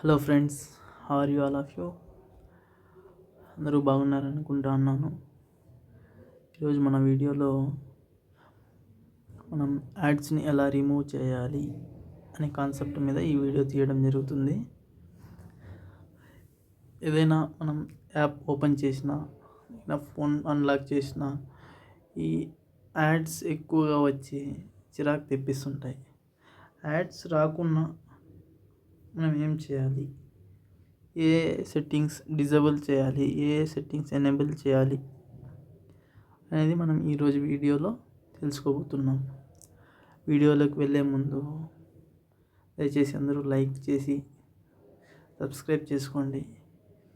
Hello friends, how are you all of you? అందరూ బాగున్నారనుకుంటున్నాను. ఈరోజు మన వీడియోలో మనం యాడ్స్ని ఎలా రిమూవ్ చేయాలి అనే కాన్సెప్ట్ మీద ఈ వీడియో తీయడం జరుగుతుంది. ఏదైనా మనం యాప్ ఓపెన్ చేసినా, నా ఫోన్ అన్లాక్ చేసినా ఈ యాడ్స్ ఎక్కువగా వచ్చి చిరాకు తెప్పిస్తుంటాయి. యాడ్స్ రాకుండా మనం ఏం చేయాలి, ఏ సెట్టింగ్స్ డిజేబుల్ చేయాలి, ఏ సెట్టింగ్స్ ఎనేబుల్ చేయాలి అనేది మనం ఈరోజు వీడియోలో తెలుసుకోబోతున్నాం. వీడియోలోకి వెళ్ళే ముందు దయచేసి అందరూ లైక్ చేసి సబ్స్క్రైబ్ చేసుకోండి,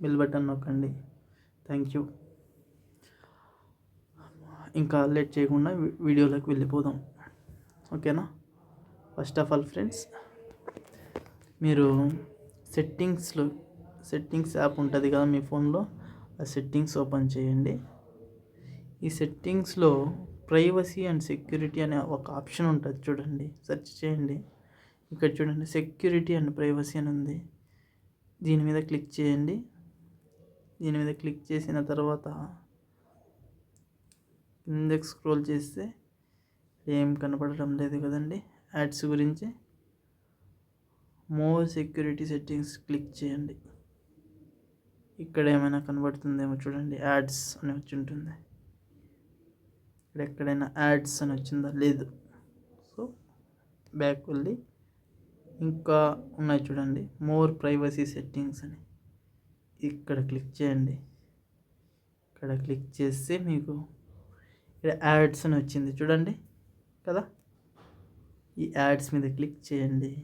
బెల్ బటన్ నొక్కండి. Thank you. ఇంకా లేట్ చేయకుండా వీడియోలోకి వెళ్ళిపోదాం, ఓకేనా? ఫస్ట్ ఆఫ్ ఆల్ ఫ్రెండ్స్, మీరు సెట్టింగ్స్ యాప్ ఉంటుంది కదా మీ ఫోన్లో, ఆ సెట్టింగ్స్ ఓపెన్ చేయండి. ఈ సెట్టింగ్స్లో ప్రైవసీ అండ్ సెక్యూరిటీ అనే ఒక ఆప్షన్ ఉంటుంది, చూడండి, సెర్చ్ చేయండి. ఇక్కడ చూడండి, సెక్యూరిటీ అండ్ ప్రైవసీ అని ఉంది. దీని మీద క్లిక్ చేయండి. దీని మీద క్లిక్ చేసిన తర్వాత కిందకి స్క్రోల్ చేస్తే ఏం కనపడడం లేదు కదండి. యాడ్స్ గురించి మోర్ సెక్యూరిటీ సెట్టింగ్స్ క్లిక్ చేయండి. ఇక్కడ ఏమైనా కనబడుతుందేమో చూడండి, యాడ్స్ అని వచ్చి ఉంటుంది. ఇక్కడ ఎక్కడైనా యాడ్స్ అని వచ్చిందా? లేదు. సో బ్యాక్ వెళ్ళి ఇంకా ఉన్నాయి చూడండి, మోర్ ప్రైవసీ సెట్టింగ్స్ అని, ఇక్కడ క్లిక్ చేయండి. ఇక్కడ క్లిక్ చేస్తే మీకు ఇక్కడ యాడ్స్ అని వచ్చింది చూడండి కదా. ఈ యాడ్స్ మీద క్లిక్ చేయండి.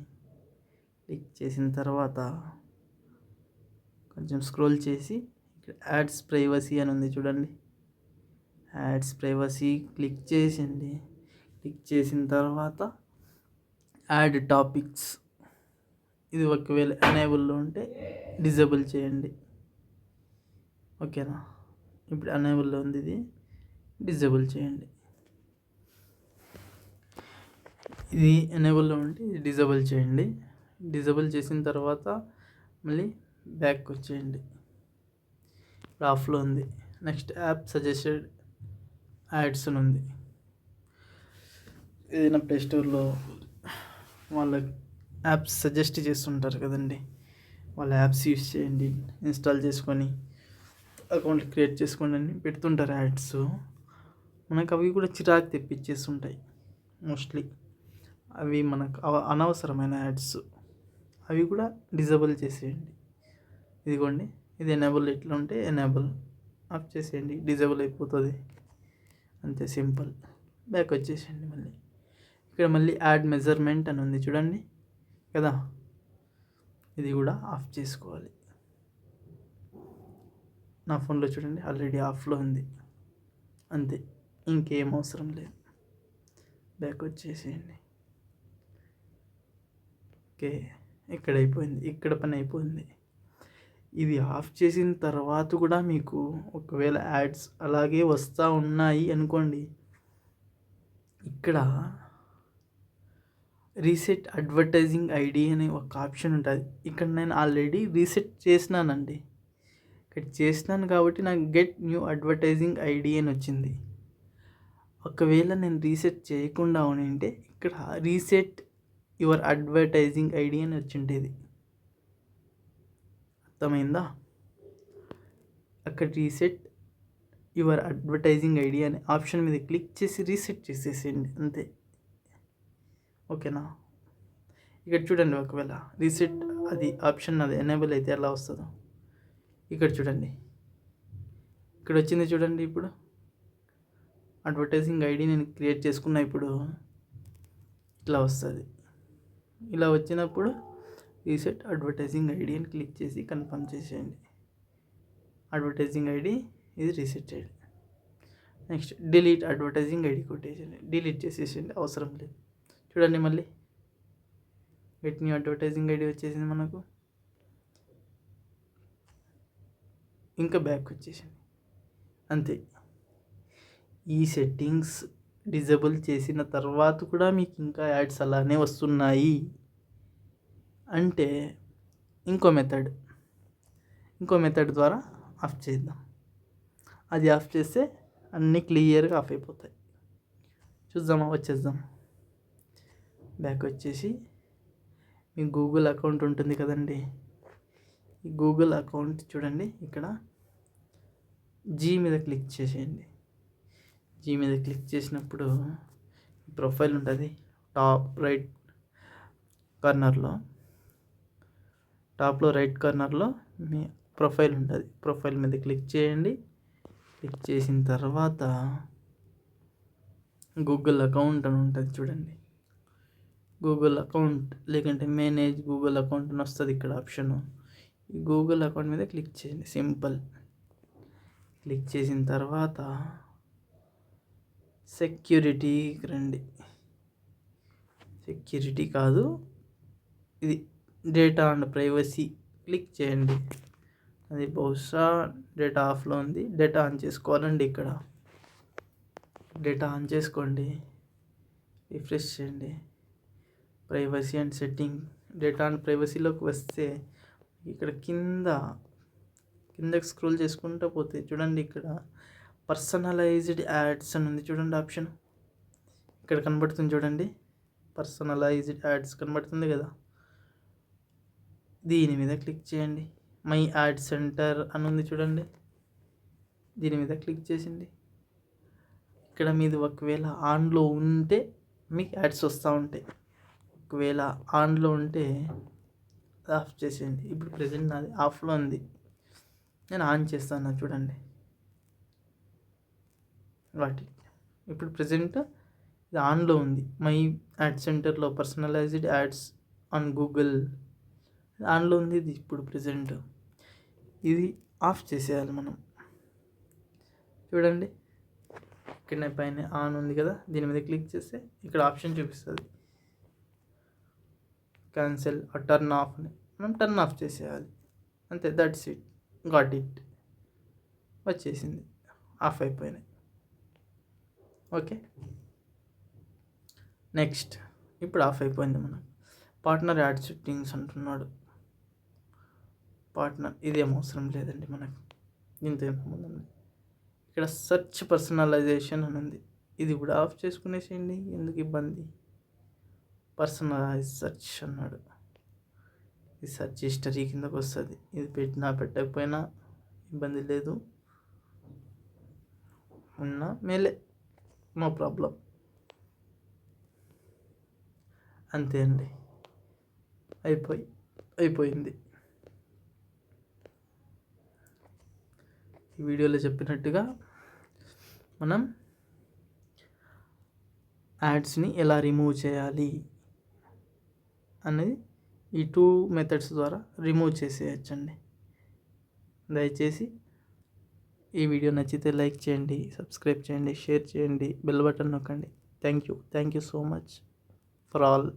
క్లిక్ చేసిన తర్వాత కొంచెం స్క్రోల్ చేసి ఇక్కడ యాడ్స్ ప్రైవసీ అని ఉంది చూడండి. యాడ్స్ ప్రైవసీ క్లిక్ చేసింది. క్లిక్ చేసిన తర్వాత యాడ్ టాపిక్స్, ఇది ఒకవేళ ఎనేబుల్లో ఉంటే డిజేబుల్ చేయండి, ఓకేనా? ఇప్పుడు ఎనేబుల్లో ఉంది, ఇది డిజేబుల్ చేయండి. ఇది ఎనేబుల్లో ఉంటే ఇది డిజేబుల్ చేయండి. డిజేబుల్ చేసిన తర్వాత మళ్ళీ బ్యాక్ వచ్చేయండి. ఇప్పుడు ఆఫ్లో ఉంది. నెక్స్ట్ యాప్ సజెస్టెడ్ యాడ్స్ అని ఉంది. ఏదైనా ప్లే స్టోర్లో వాళ్ళ యాప్స్ సజెస్ట్ చేస్తుంటారు కదండి, వాళ్ళ యాప్స్ యూస్ చేయండి, ఇన్స్టాల్ చేసుకొని అకౌంట్ క్రియేట్ చేసుకోండి అని పెడుతుంటారు యాడ్స్. మనకు అవి కూడా చిరాకు తెప్పించేస్తుంటాయి మోస్ట్లీ. అవి మనకు అనవసరమైన యాడ్స్, అవి కూడా డిజేబుల్ చేసేయండి. ఇదిగోండి, ఇది ఎనేబుల్ ఎట్లా ఉంటే ఎనేబుల్ ఆఫ్ చేసేయండి, డిజేబుల్ అయిపోతుంది, అంతే సింపుల్. బ్యాక్ వచ్చేసేయండి. మళ్ళీ ఇక్కడ మళ్ళీ యాడ్ మెజర్మెంట్ అని ఉంది చూడండి కదా, ఇది కూడా ఆఫ్ చేసుకోవాలి. నా ఫోన్లో చూడండి ఆల్రెడీ ఆఫ్లో ఉంది, అంతే, ఇంకేం అవసరం లేదు. బ్యాక్ వచ్చేసేయండి. ఓకే, ఇక్కడ అయిపోయింది, ఇక్కడ పని అయిపోయింది. ఇది ఆఫ్ చేసిన తర్వాత కూడా మీకు ఒకవేళ యాడ్స్ అలాగే వస్తూ ఉన్నాయి అనుకోండి, ఇక్కడ రీసెట్ అడ్వర్టైజింగ్ ఐడి అనే ఒక ఆప్షన్ ఉంటుంది. ఇక్కడ నేను ఆల్రెడీ రీసెట్ చేసినానండి. ఇక్కడ చేసినాను కాబట్టి నాకు గెట్ న్యూ అడ్వర్టైజింగ్ ఐడి అని వచ్చింది. ఒకవేళ నేను రీసెట్ చేయకుండా ఉంటే ఇక్కడ రీసెట్ యువర్ అడ్వర్టైజింగ్ ఐడి అని వచ్చిండేది. అర్థమైందా? అక్కడ రీసెట్ యువర్ అడ్వర్టైజింగ్ ఐడి అనే ఆప్షన్ మీద క్లిక్ చేసి రీసెట్ చేసేసేయండి, అంతే, ఓకేనా? ఇక్కడ చూడండి, ఒకవేళ రీసెట్ అది ఆప్షన్ అది ఎనేబుల్ అయితే ఎలా వస్తుందో ఇక్కడ చూడండి. ఇక్కడ వచ్చింది చూడండి. ఇప్పుడు అడ్వర్టైజింగ్ ఐడి నేను క్రియేట్ చేసుకున్నా, ఇప్పుడు ఇట్లా వస్తుంది. ఇలా వచ్చినప్పుడు రీసెట్ అడ్వర్టైజింగ్ ఐడి అని క్లిక్ చేసి కన్ఫర్మ్ చేసేయండి. అడ్వర్టైజింగ్ ఐడి ఇది రీసెట్ చేయండి. నెక్స్ట్ డిలీట్ అడ్వర్టైజింగ్ ఐడి కొట్టేసేయండి, డిలీట్ చేసేసేయండి, అవసరం లేదు. చూడండి, మళ్ళీ గెట్ న్యూ అడ్వర్టైజింగ్ ఐడి వచ్చేసింది మనకు. ఇంకా బ్యాక్ వచ్చేసింది, అంతే. ఈ సెట్టింగ్స్ డిజేబుల్ చేసిన తర్వాత కూడా మీకు ఇంకా యాడ్స్ అలానే వస్తున్నాయి అంటే ఇంకో మెథడ్ ద్వారా ఆఫ్ చేద్దాం. అది ఆఫ్ చేస్తే అన్నీ క్లియర్గా ఆఫ్ అయిపోతాయి. చూద్దామా? వచ్చేద్దాం. బ్యాక్ వచ్చేసి మీ గూగుల్ అకౌంట్ ఉంటుంది కదండి, ఈ గూగుల్ అకౌంట్ చూడండి, ఇక్కడ జీ మీద క్లిక్ చేసేయండి. జీ మీద క్లిక్ చేసినప్పుడు ప్రొఫైల్ ఉంటుంది. టాప్ రైట్ కార్నర్లో మీ ప్రొఫైల్ ఉంటుంది. ప్రొఫైల్ మీద క్లిక్ చేయండి. క్లిక్ చేసిన తర్వాత గూగుల్ అకౌంట్ అని ఉంటుంది చూడండి. గూగుల్ అకౌంట్ లేకంటే మేనేజ్ గూగుల్ అకౌంట్ అని వస్తుంది ఇక్కడ ఆప్షను. ఈ గూగుల్ అకౌంట్ మీద క్లిక్ చేయండి. సింపుల్. క్లిక్ చేసిన తర్వాత సెక్యూరిటీకి రండి. సెక్యూరిటీ కాదు, ఇది డేటా అండ్ ప్రైవసీ క్లిక్ చేయండి. అది బహుశా డేటా ఆఫ్లో ఉంది. డేటా ఆన్ చేసుకోవాలండి. ఇక్కడ డేటా ఆన్ చేసుకోండి. రిఫ్రెష్ చేయండి. Privacy and setting, data and ప్రైవసీలోకి వస్తే ఇక్కడ కిందకి స్క్రోల్ చేసుకుంటూ పోతే చూడండి, ఇక్కడ పర్సనలైజ్డ్ యాడ్స్ అని ఉంది చూడండి ఆప్షన్. ఇక్కడ కనబడుతుంది చూడండి, పర్సనలైజ్డ్ యాడ్స్ కనబడుతుంది కదా, దీని మీద క్లిక్ చేయండి. మై యాడ్ సెంటర్ అని ఉంది చూడండి, దీని మీద క్లిక్ చేసింది. ఇక్కడ మీది ఒకవేళ ఆన్లో ఉంటే మీకు యాడ్స్ వస్తూ ఉంటాయి. ఒకవేళ ఆన్లో ఉంటే ఆఫ్ చేసేయండి. ఇప్పుడు ప్రెజెంట్ నాది ఆఫ్లో ఉంది, నేను ఆన్ చేస్తాను చూడండి. ఇప్పుడు ప్రెజెంట్ ఇది ఆన్లో ఉంది. మై యాడ్ సెంటర్లో పర్సనలైజ్డ్ యాడ్స్ ఆన్ గూగుల్ ఆన్లో ఉంది. ఇది ఇప్పుడు ప్రెజెంట్ ఇది ఆఫ్ చేసేయాలి మనం. చూడండి, ఇక్కడ పైన ఆన్ ఉంది కదా, దీని మీద క్లిక్ చేస్తే ఇక్కడ ఆప్షన్ చూపిస్తుంది క్యాన్సిల్ టర్న్ ఆఫ్ అని. మనం టర్న్ ఆఫ్ చేసేయాలి అంతే. That's it, got it. వచ్చేసింది, ఆఫ్ అయిపోయినాయి. Okay, next. ఇప్పుడు ఆఫ్ అయిపోయింది మనకు. పార్ట్నర్ యాడ్ సెట్టింగ్స్ అంటున్నాడు. పార్ట్నర్ ఇదేం అవసరం లేదండి మనకు, దీంతో ఏం సంబంధం లేదు. ఇక్కడ సెర్చ్ పర్సనలైజేషన్ అని ఉంది, ఇది కూడా ఆఫ్ చేసుకునేసేయండి, ఎందుకు ఇబ్బంది. పర్సనలైజ్ సెర్చ్ అన్నాడు, ఇది సెర్చ్ హిస్టరీ కిందకు వస్తుంది. ఇది పెట్టకపోయినా ఇబ్బంది లేదు, ఉన్నా మేలే, నో ప్రాబ్లం. అంతే అండి, అయిపోయింది. ఈ వీడియోలో చెప్పినట్టుగా మనం యాడ్స్ని ఎలా రిమూవ్ చేయాలి అనేది ఈ 2 మెథడ్స్ ద్వారా రిమూవ్ చేసేయచ్చండి. దయచేసి ఈ వీడియో నచ్చితే లైక్ చేయండి, సబ్స్క్రైబ్ చేయండి, షేర్ చేయండి, బెల్ బటన్ నొక్కండి. Thank you so much for all.